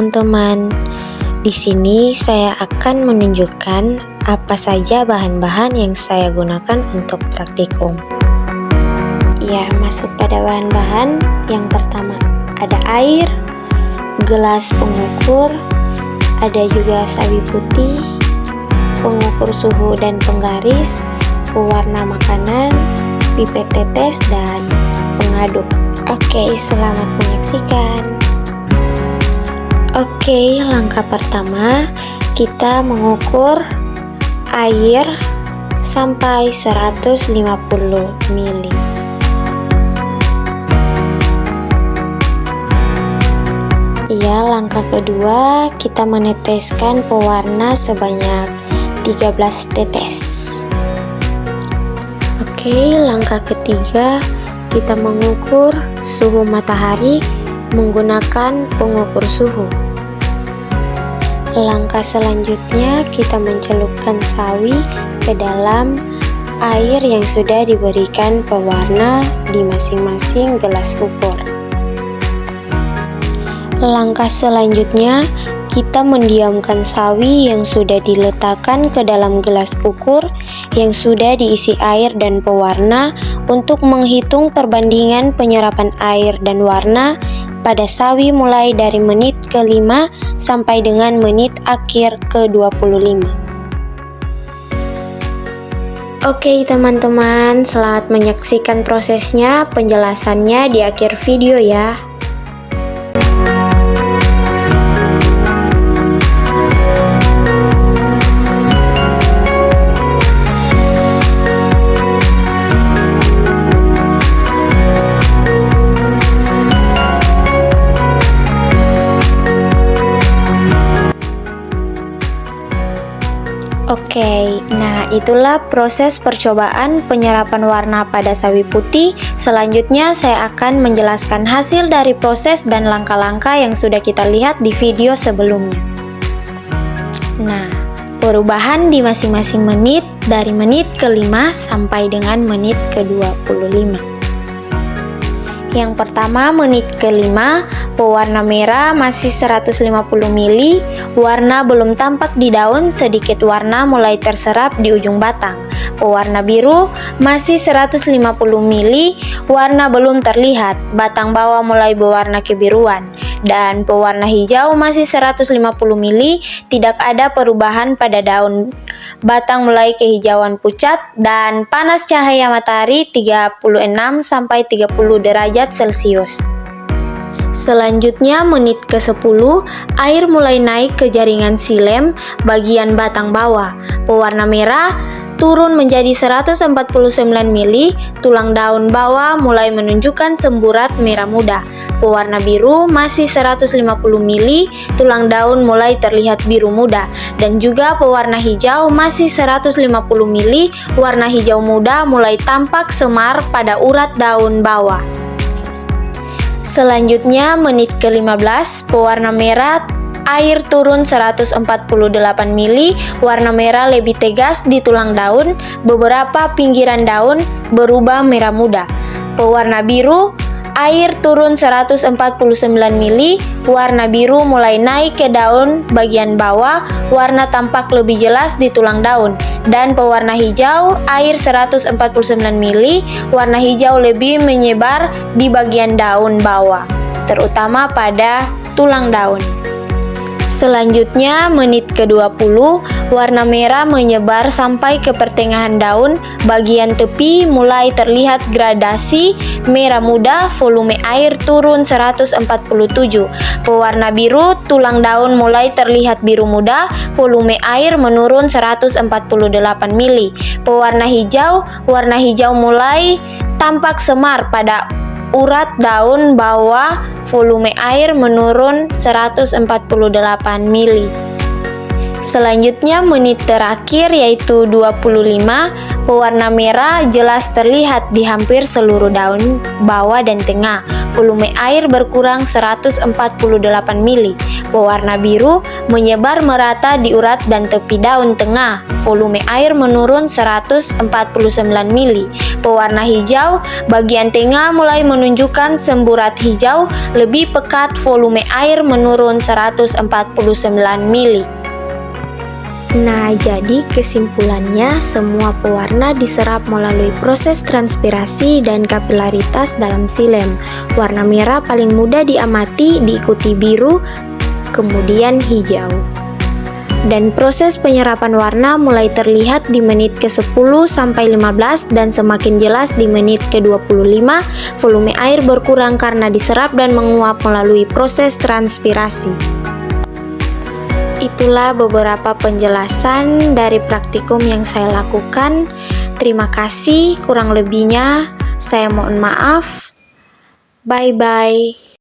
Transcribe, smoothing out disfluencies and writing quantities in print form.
teman-teman. Di sini saya akan menunjukkan apa saja bahan-bahan yang saya gunakan untuk praktikum. Ya, masuk pada bahan-bahan. Yang pertama ada air, gelas pengukur, ada juga sawi putih, pengukur suhu dan penggaris, pewarna makanan, pipet tetes, dan pengaduk. Oke, selamat menyaksikan. Oke, langkah pertama kita mengukur air sampai 150 ml. Ya, langkah kedua kita meneteskan pewarna sebanyak 13 tetes. Oke, langkah ketiga kita mengukur suhu matahari menggunakan pengukur suhu. Langkah selanjutnya kita mencelupkan sawi ke dalam air yang sudah diberikan pewarna di masing-masing gelas ukur. Langkah selanjutnya kita mendiamkan sawi yang sudah diletakkan ke dalam gelas ukur yang sudah diisi air dan pewarna untuk menghitung perbandingan penyerapan air dan warna pada sawi mulai dari menit ke-5 sampai dengan menit akhir ke-25. Oke teman-teman, selamat menyaksikan prosesnya, penjelasannya di akhir video ya. Oke, nah itulah proses percobaan penyerapan warna pada sawi putih. Selanjutnya saya akan menjelaskan hasil dari proses dan langkah-langkah yang sudah kita lihat di video sebelumnya. Nah, perubahan di masing-masing menit dari menit ke-5 sampai dengan menit ke-25. Yang pertama, menit ke-5, pewarna merah masih 150 ml, warna belum tampak di daun, sedikit warna mulai terserap di ujung batang. Pewarna biru masih 150 ml, warna belum terlihat, batang bawah mulai berwarna kebiruan. Dan pewarna hijau masih 150 ml, tidak ada perubahan pada daun, batang mulai kehijauan pucat, dan panas cahaya matahari 36-30 derajat Celcius. Selanjutnya menit ke-10, air mulai naik ke jaringan silem bagian batang bawah. Pewarna merah turun menjadi 149 ml, tulang daun bawah mulai menunjukkan semburat merah muda. Pewarna biru masih 150 ml, tulang daun mulai terlihat biru muda. Dan juga pewarna hijau masih 150 ml, warna hijau muda mulai tampak semar pada urat daun bawah. Selanjutnya menit ke-15, pewarna merah air turun 148 ml, warna merah lebih tegas di tulang daun, beberapa pinggiran daun berubah merah muda. Pewarna biru air turun 149 ml, warna biru mulai naik ke daun bagian bawah, warna tampak lebih jelas di tulang daun. Dan pewarna hijau air 149 ml, warna hijau lebih menyebar di bagian daun bawah, terutama pada tulang daun. Selanjutnya menit ke-20, warna merah menyebar sampai ke pertengahan daun, bagian tepi mulai terlihat gradasi merah muda, volume air turun 147. Pewarna biru, tulang daun mulai terlihat biru muda, volume air menurun 148 ml. Pewarna hijau, warna hijau mulai tampak semar pada urat daun bawah, volume air menurun 148 ml. Selanjutnya menit terakhir yaitu 25, pewarna merah jelas terlihat di hampir seluruh daun bawah dan tengah. Volume air berkurang 148 mili. Pewarna biru menyebar merata di urat dan tepi daun tengah. Volume air menurun 149 mili. Pewarna hijau bagian tengah mulai menunjukkan semburat hijau lebih pekat. Volume air menurun 149 mili. Nah, jadi kesimpulannya semua pewarna diserap melalui proses transpirasi dan kapilaritas dalam silem. Warna merah paling mudah diamati, diikuti biru, kemudian hijau. Dan proses penyerapan warna mulai terlihat di menit ke-10 sampai 15 dan semakin jelas di menit ke-25. Volume air berkurang karena diserap dan menguap melalui proses transpirasi. Itulah beberapa penjelasan dari praktikum yang saya lakukan. Terima kasih, kurang lebihnya saya mohon maaf. Bye-bye.